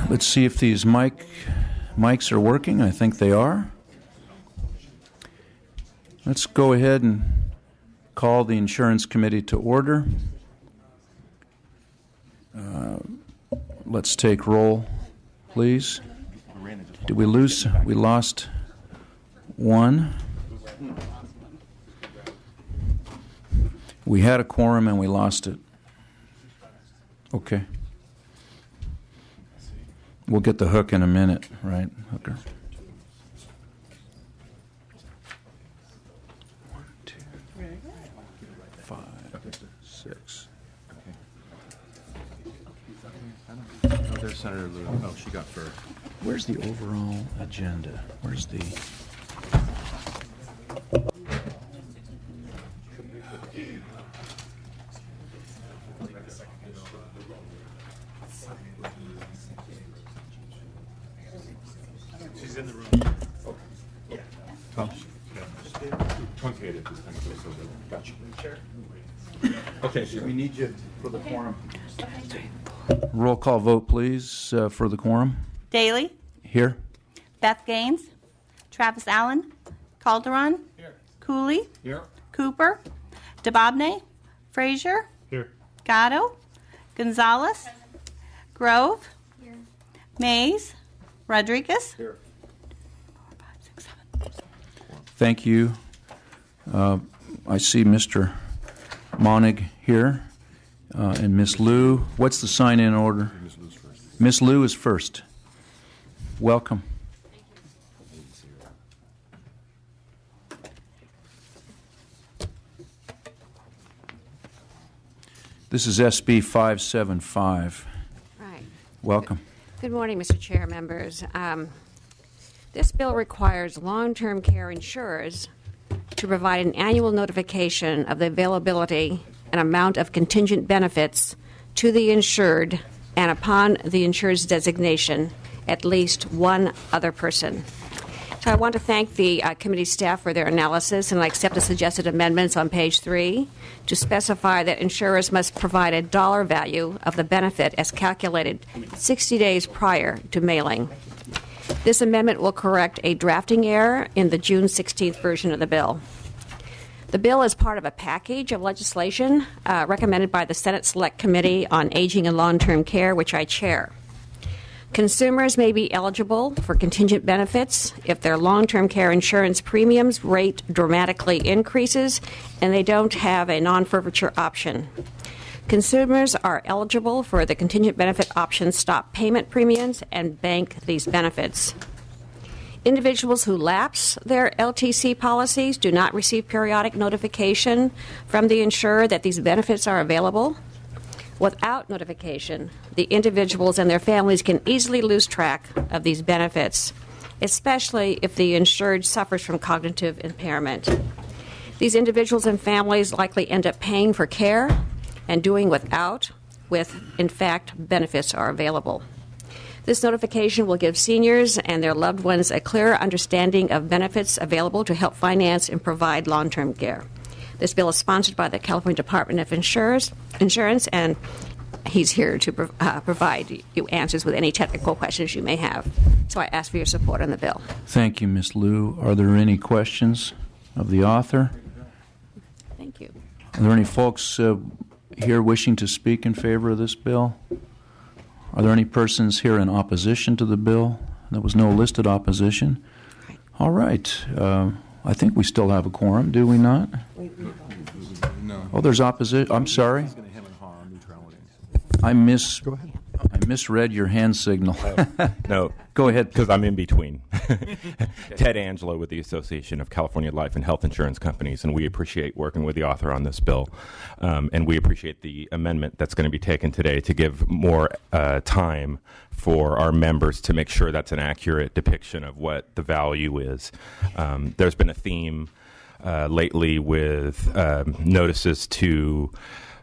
Let's see if these mics are working. I think they are. Let's go ahead and call the Insurance Committee to order. Let's take roll, please. Did we lose? We lost one. We had a quorum and we lost it. Okay. We'll get the hook in a minute, right, Hooker? 1, 2, 5, 6. Oh, there's Senator Lou. Oh, she got first. Where's the overall agenda? Where's the... She's in the room. Yeah. Oh. Truncated this time. Gotcha. Okay, so we need you for the quorum. Roll call vote, please, for the quorum. Daly. Here. Beth Gaines. Travis Allen. Calderon. Here. Cooley. Here. Cooper. DeBobne. Frazier. Here. Gatto. Gonzalez. Grove. Here. Mays. Rodriguez. Here. 4, 5, 6, 7. Thank you. I see Mr. Monig here and Miss Liu. What's the sign-in order? Ms. Lou's first. Miss Liu is first. Welcome. This is SB 575. Right. Welcome. Good morning, Mr. Chair, members. This bill requires long-term care insurers to provide an annual notification of the availability and amount of contingent benefits to the insured, and upon the insured's designation, at least one other person. So I want to thank the committee staff for their analysis, and I accept the suggested amendments on page 3 to specify that insurers must provide a dollar value of the benefit as calculated 60 days prior to mailing. This amendment will correct a drafting error in the June 16th version of the bill. The bill is part of a package of legislation recommended by the Senate Select Committee on Aging and Long-Term Care, which I chair. Consumers may be eligible for contingent benefits if their long-term care insurance premiums rate dramatically increases and they don't have a non-forfeiture option. Consumers are eligible for the contingent benefit option stop payment premiums and bank these benefits. Individuals who lapse their LTC policies do not receive periodic notification from the insurer that these benefits are available. Without notification, the individuals and their families can easily lose track of these benefits, especially if the insured suffers from cognitive impairment. These individuals and families likely end up paying for care and doing without, in fact, benefits are available. This notification will give seniors and their loved ones a clearer understanding of benefits available to help finance and provide long-term care. This bill is sponsored by the California Department of Insurance, and he's here to provide you answers with any technical questions you may have. So I ask for your support on the bill. Thank you, Ms. Liu. Are there any questions of the author? Thank you. Are there any folks here wishing to speak in favor of this bill? Are there any persons here in opposition to the bill? There was no listed opposition. Right. All right. I think we still have a quorum, do we not? No. Oh, there's opposition. I'm sorry. I misread your hand signal. No. Go ahead. Because I'm in between. Ted Angelo with the Association of California Life and Health Insurance Companies, and we appreciate working with the author on this bill. And we appreciate the amendment that's going to be taken today to give more time for our members to make sure that's an accurate depiction of what the value is. There's been a theme lately with notices to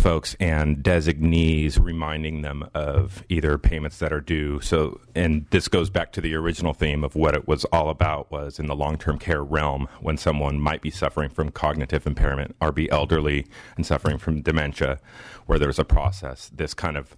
folks and designees, reminding them of either payments that are due. So, and this goes back to the original theme of what it was all about, was in the long-term care realm, when someone might be suffering from cognitive impairment or be elderly and suffering from dementia, where there's a process. This kind of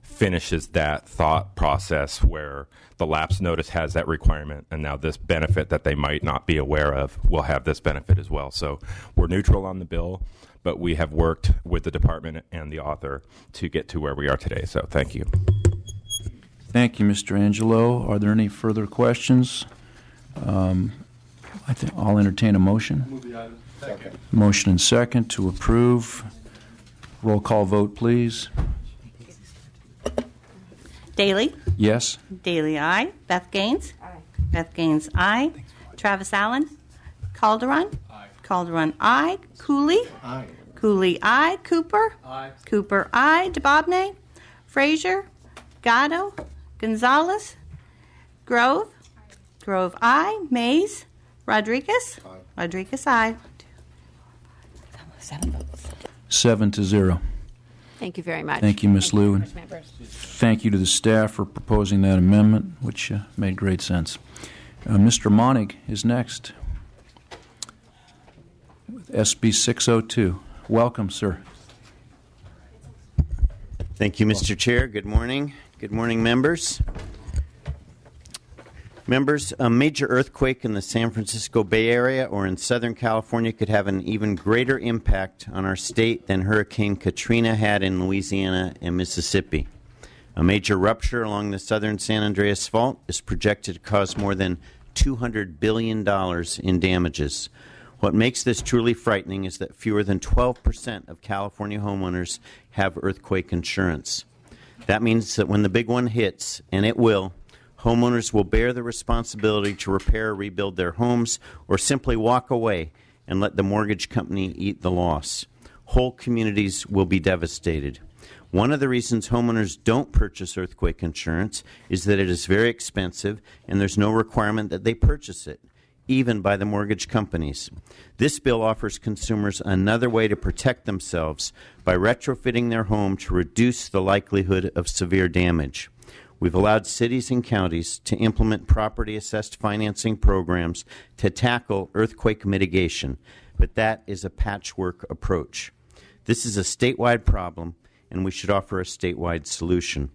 finishes that thought process where the lapse notice has that requirement, and now this benefit that they might not be aware of will have this benefit as well. So we're neutral on the bill, but we have worked with the department and the author to get to where we are today. So thank you. Thank you, Mr. Angelo. Are there any further questions? I think I'll entertain a motion. Move the item. Second. Motion and second to approve. Roll call vote, please. Daly. Yes? Daly, aye. Beth Gaines. Aye. Beth Gaines, aye. Travis Allen. Calderon. Aye. Calderon, aye. Cooley. Aye. Cooley, aye. Cooper. Aye. Cooper, aye. DeBobne. Frazier. Gatto. Gonzalez. Grove. Grove, aye. Mays. Rodriguez. Aye. Rodriguez, aye. 7 votes. 7-0. Thank you very much. Thank you, Ms. Liu. And Members. thank you to the staff for proposing that amendment, which made great sense. Mr. Monig is next with SB 602. Welcome, sir. Thank you, Mr. Chair. Good morning. Good morning, members. Members, a major earthquake in the San Francisco Bay Area or in Southern California could have an even greater impact on our state than Hurricane Katrina had in Louisiana and Mississippi. A major rupture along the southern San Andreas Fault is projected to cause more than $200 billion in damages. What makes this truly frightening is that fewer than 12% of California homeowners have earthquake insurance. That means that when the big one hits, and it will, homeowners will bear the responsibility to repair or rebuild their homes or simply walk away and let the mortgage company eat the loss. Whole communities will be devastated. One of the reasons homeowners don't purchase earthquake insurance is that it is very expensive and there's no requirement that they purchase it, even by the mortgage companies. This bill offers consumers another way to protect themselves by retrofitting their home to reduce the likelihood of severe damage. We've allowed cities and counties to implement property-assessed financing programs to tackle earthquake mitigation, but that is a patchwork approach. This is a statewide problem, and we should offer a statewide solution.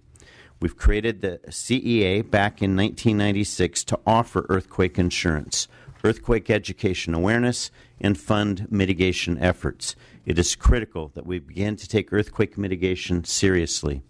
We've created the CEA back in 1996 to offer earthquake insurance, earthquake education awareness, and fund mitigation efforts. It is critical that we begin to take earthquake mitigation seriously.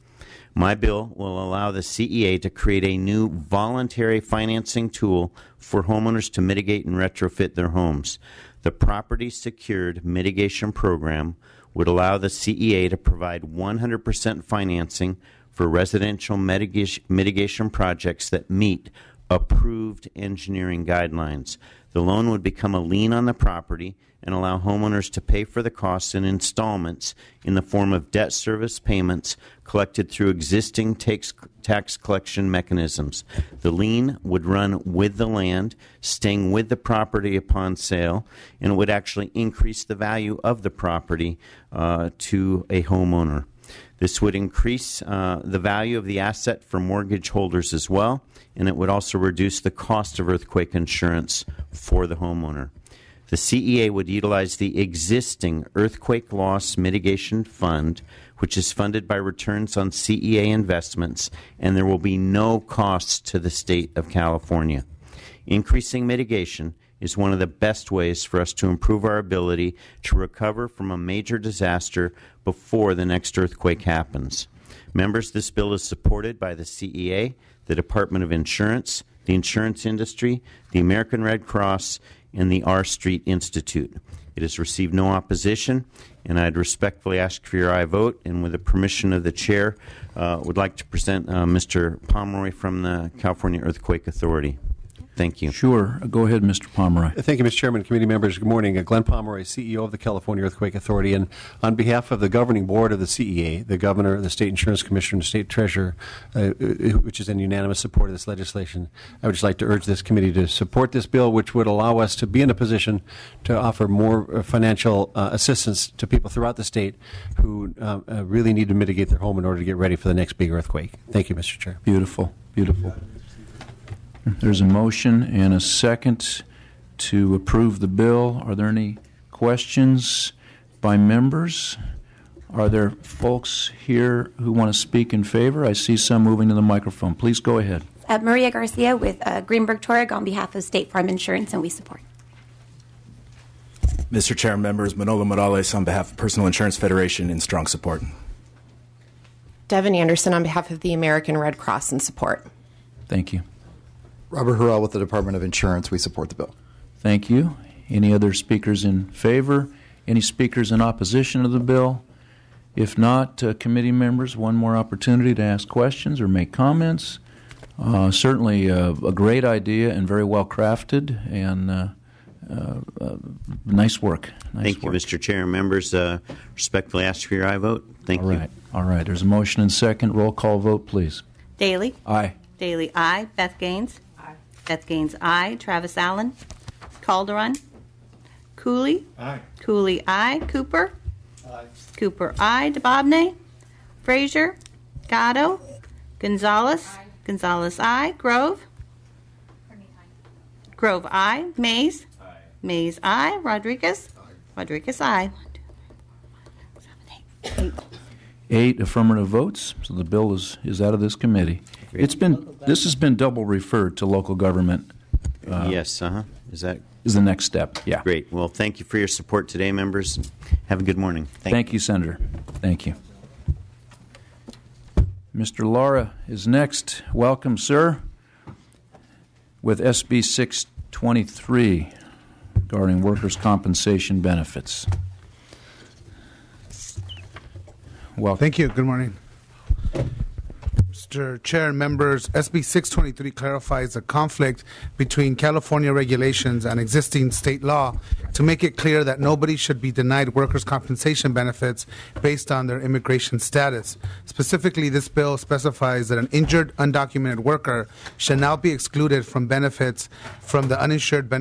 My bill will allow the CEA to create a new voluntary financing tool for homeowners to mitigate and retrofit their homes. The Property Secured Mitigation Program would allow the CEA to provide 100% financing for residential mitigation projects that meet approved engineering guidelines. The loan would become a lien on the property and allow homeowners to pay for the costs in installments in the form of debt service payments collected through existing tax collection mechanisms. The lien would run with the land, staying with the property upon sale, and it would actually increase the value of the property to a homeowner. This would increase the value of the asset for mortgage holders as well, and it would also reduce the cost of earthquake insurance for the homeowner. The CEA would utilize the existing Earthquake Loss Mitigation Fund, which is funded by returns on CEA investments, and there will be no costs to the state of California. Increasing mitigation is one of the best ways for us to improve our ability to recover from a major disaster before the next earthquake happens. Members, this bill is supported by the CEA, the Department of Insurance, the insurance industry, the American Red Cross, and the R Street Institute. It has received no opposition, and I'd respectfully ask for your aye vote, and with the permission of the chair, would like to present Mr. Pomeroy from the California Earthquake Authority. Thank you. Sure. Go ahead, Mr. Pomeroy. Thank you, Mr. Chairman, committee members. Good morning. Glenn Pomeroy, CEO of the California Earthquake Authority. And on behalf of the governing board of the CEA, the governor, the state insurance commissioner, and the state treasurer, which is in unanimous support of this legislation, I would just like to urge this committee to support this bill, which would allow us to be in a position to offer more financial assistance to people throughout the state who really need to mitigate their home in order to get ready for the next big earthquake. Thank you, Mr. Chair. Beautiful. Beautiful. There's a motion and a second to approve the bill. Are there any questions by members? Are there folks here who want to speak in favor? I see some moving to the microphone. Please go ahead. Maria Garcia with Greenberg Torag on behalf of State Farm Insurance, and we support. Mr. Chair, members, Manolo Morales on behalf of Personal Insurance Federation in strong support. Devin Anderson on behalf of the American Red Cross in support. Thank you. Robert Harrell with the Department of Insurance. We support the bill. Thank you. Any other speakers in favor? Any speakers in opposition to the bill? If not, committee members, one more opportunity to ask questions or make comments. Certainly a great idea and very well crafted, and nice work. Thank you, Mr. Chair. Members, respectfully ask for your aye vote. Thank you. All right. There's a motion and second. Roll call vote, please. Daly. Aye. Daly, aye. Beth Gaines. Aye. Beth Gaines, aye. Travis Allen. Calderon. Cooley. Aye. Cooley, aye. Cooper. Aye. Cooper, aye. DeBobney. Frazier. Gatto. Gonzalez. Aye. Gonzalez, aye. Grove. Grove, aye. Mays. Aye. Mays, aye. Rodriguez. Aye. Rodriguez, aye. 1, 2, 3, 4, 5, 6, 7, 8. 8 affirmative votes, so the bill is out of this committee. This has been double referred to local government. Yes, Is the next step? Yeah. Great. Well, thank you for your support today, members. Have a good morning. Thank you, Senator. Thank you. Mr. Lara is next. Welcome, sir. With SB 623 regarding workers' compensation benefits. Welcome. Thank you. Good morning. Mr. Chair and members, SB 623 clarifies the conflict between California regulations and existing state law to make it clear that nobody should be denied workers' compensation benefits based on their immigration status. Specifically, this bill specifies that an injured, undocumented worker shall now be excluded from benefits from the uninsured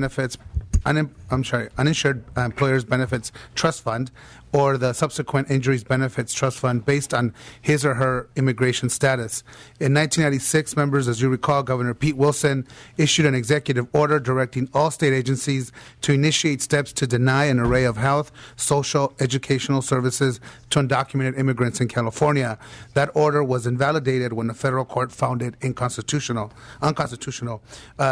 employers benefits trust fund or the subsequent injuries benefits trust fund based on his or her immigration status. In 1996, members, as you recall, Governor Pete Wilson issued an executive order directing all state agencies to initiate steps to deny an array of health, social, educational services to undocumented immigrants in California. That order was invalidated when the federal court found it unconstitutional.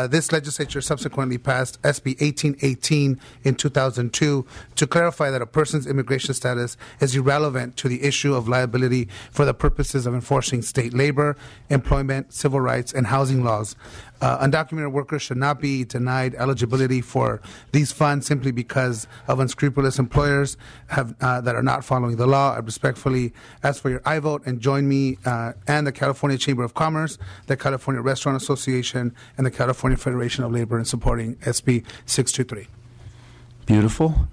This legislature subsequently passed SB 1818 in 2002 to clarify that a person's immigration status is irrelevant to the issue of liability for the purposes of enforcing state labor, employment, civil rights, and housing laws. Undocumented workers should not be denied eligibility for these funds simply because of unscrupulous employers that are not following the law. I respectfully ask for your aye vote and join me and the California Chamber of Commerce, the California Restaurant Association, and the California Federation of Labor in supporting SB 623. Beautiful.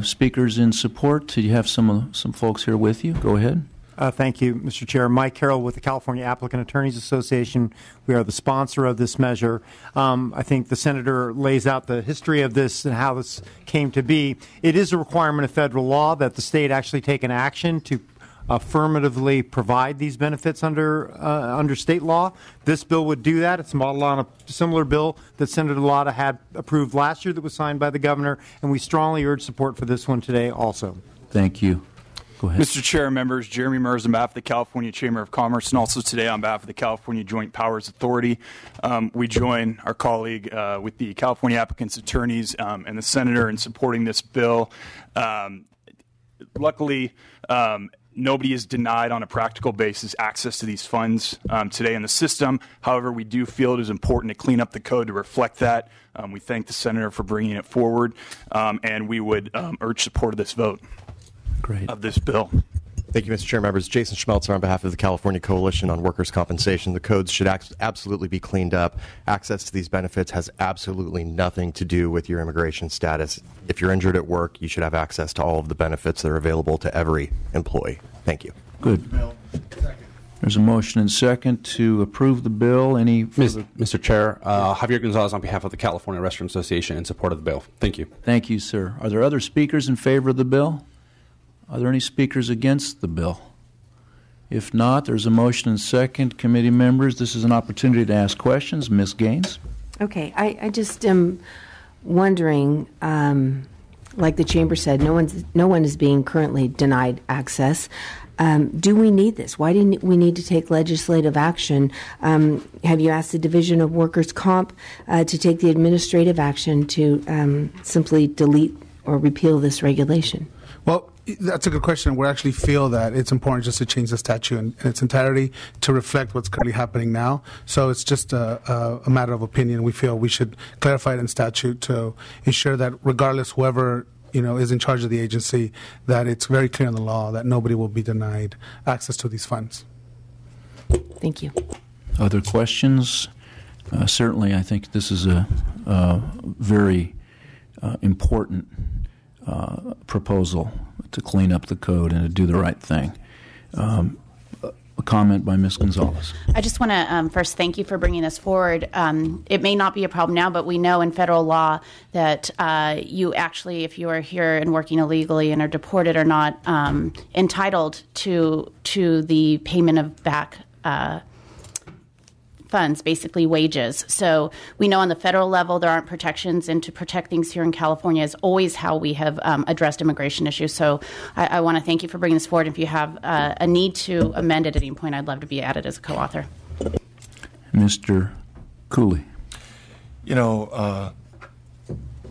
Speakers in support. Do you have some folks here with you? Go ahead. Thank you, Mr. Chair. Mike Carroll with the California Applicant Attorneys Association. We are the sponsor of this measure. I think the Senator lays out the history of this and how this came to be. It is a requirement of federal law that the state actually take an action to affirmatively provide these benefits under state law. This bill would do that. It's modeled on a similar bill that Senator Lotta had approved last year that was signed by the governor, and we strongly urge support for this one today also. Thank you. Go ahead. Mr. Chair, members, Jeremy Mers on behalf of the California Chamber of Commerce and also today on behalf of the California Joint Powers Authority. We join our colleague with the California Applicants Attorneys and the Senator in supporting this bill. Luckily, nobody is denied on a practical basis access to these funds today in the system. However, we do feel it is important to clean up the code to reflect that. We thank the Senator for bringing it forward, and we would urge support of this vote. Great. Of this bill. Thank you, Mr. Chair. Members, Jason Schmelzer on behalf of the California Coalition on Workers' Compensation. The codes should absolutely be cleaned up. Access to these benefits has absolutely nothing to do with your immigration status. If you're injured at work, you should have access to all of the benefits that are available to every employee. Thank you. Good. There's a motion and second to approve the bill. Any further? Mr. Chair, Javier Gonzalez on behalf of the California Restaurant Association in support of the bill. Thank you. Thank you, sir. Are there other speakers in favor of the bill? Are there any speakers against the bill? If not, there's a motion and second. Committee members, this is an opportunity to ask questions. Ms. Gaines? Okay, I just am wondering, like the Chamber said, no one is being currently denied access. Do we need this? Why do we need to take legislative action? Have you asked the Division of Workers' Comp to take the administrative action to simply delete or repeal this regulation? Well, that's a good question. We actually feel that it's important just to change the statute in its entirety to reflect what's currently happening now. So it's just a matter of opinion. We feel we should clarify it in statute to ensure that regardless whoever is in charge of the agency, that it's very clear in the law that nobody will be denied access to these funds. Thank you. Other questions? Certainly, I think this is a very important proposal to clean up the code and to do the right thing. A comment by Ms. Gonzalez. I just want to first thank you for bringing this forward. It may not be a problem now, but we know in federal law that you actually, if you are here and working illegally and are deported, are not entitled to the payment of back funds, basically wages. So we know on the federal level there aren't protections, and to protect things here in California is always how we have addressed immigration issues. So I want to thank you for bringing this forward. If you have a need to amend it at any point, I'd love to be added as a co-author. Mr. Cooley.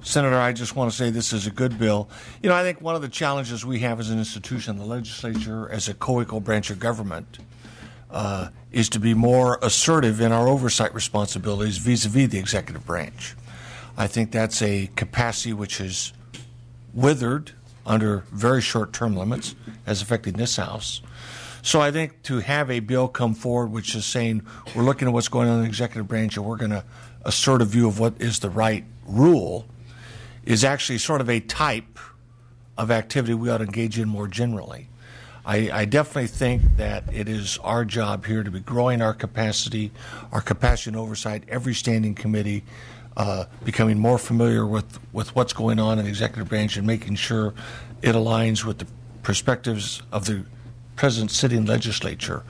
Senator, I just want to say this is a good bill. I think one of the challenges we have as an institution, the legislature, as a co-equal branch of government, is to be more assertive in our oversight responsibilities vis-a-vis the executive branch. I think that's a capacity which is withered under very short-term limits as affecting this House. So I think to have a bill come forward which is saying we're looking at what's going on in the executive branch and we're going to assert a view of what is the right rule is actually sort of a type of activity we ought to engage in more generally. I definitely think that it is our job here to be growing our capacity and oversight, every standing committee becoming more familiar with what's going on in the executive branch and making sure it aligns with the perspectives of the present sitting legislature.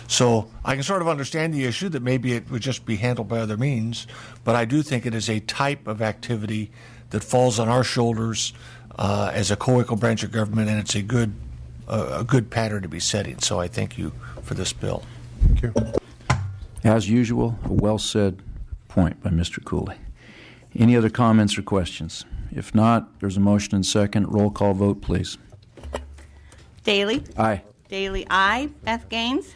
So I can sort of understand the issue that maybe it would just be handled by other means, but I do think it is a type of activity that falls on our shoulders as a co-equal branch of government, and it's a good pattern to be setting. So I thank you for this bill. Thank you. As usual, a well-said point by Mr. Cooley. Any other comments or questions? If not, there's a motion and second. Roll call vote, please. Daly? Aye. Daly, aye. Beth Gaines?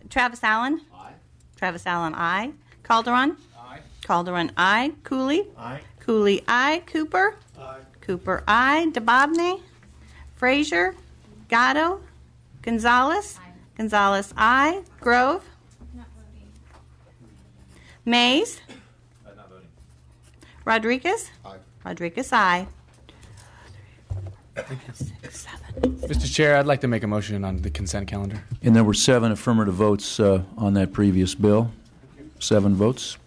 Travis Allen? Aye. Travis Allen, aye. Calderon? Aye. Calderon, aye. Cooley? Aye. Cooley, aye. Cooper? Aye. Cooper, aye. DeBobney? Frazier? Gatto? Gonzalez? Aye. Gonzalez, aye. Grove? Not voting. Mays? Not voting. Rodriguez? Aye. Rodriguez, aye. Mr. Chair, I'd like to make a motion on the consent calendar. And there were 7 affirmative votes on that previous bill. 7 votes.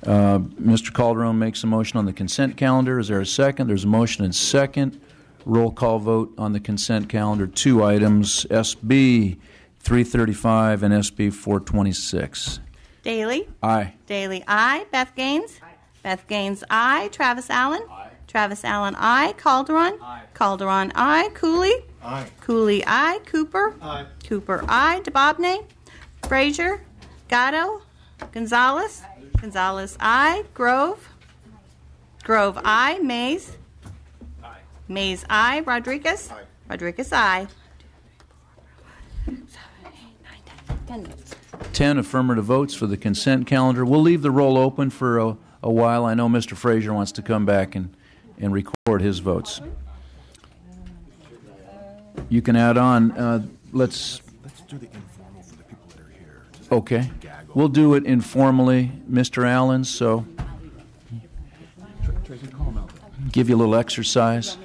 Mr. Calderon makes a motion on the consent calendar. Is there a second? There's a motion and second. Roll call vote on the consent calendar. 2 items, SB 335 and SB 426. Daly? Aye. Daly, aye. Beth Gaines? Aye. Beth Gaines, aye. Travis Allen? Aye. Travis Allen, aye. Calderon? Aye. Calderon, aye. Cooley? Aye. Cooley, aye. Cooper? Aye. Cooper, aye. DeBobney? Frazier? Gatto? Gonzalez? Aye. Gonzalez, aye. Grove? Grove, aye. Mays? Aye. Mays, aye. Rodriguez? Aye. Rodriguez, aye. 10 votes. 10 affirmative votes for the consent calendar. We'll leave the roll open for a while. I know Mr. Frazier wants to come back and record his votes. You can add on. Let's do the informal for the people that are here. Okay. We'll do it informally, Mr. Allen, so give you a little exercise.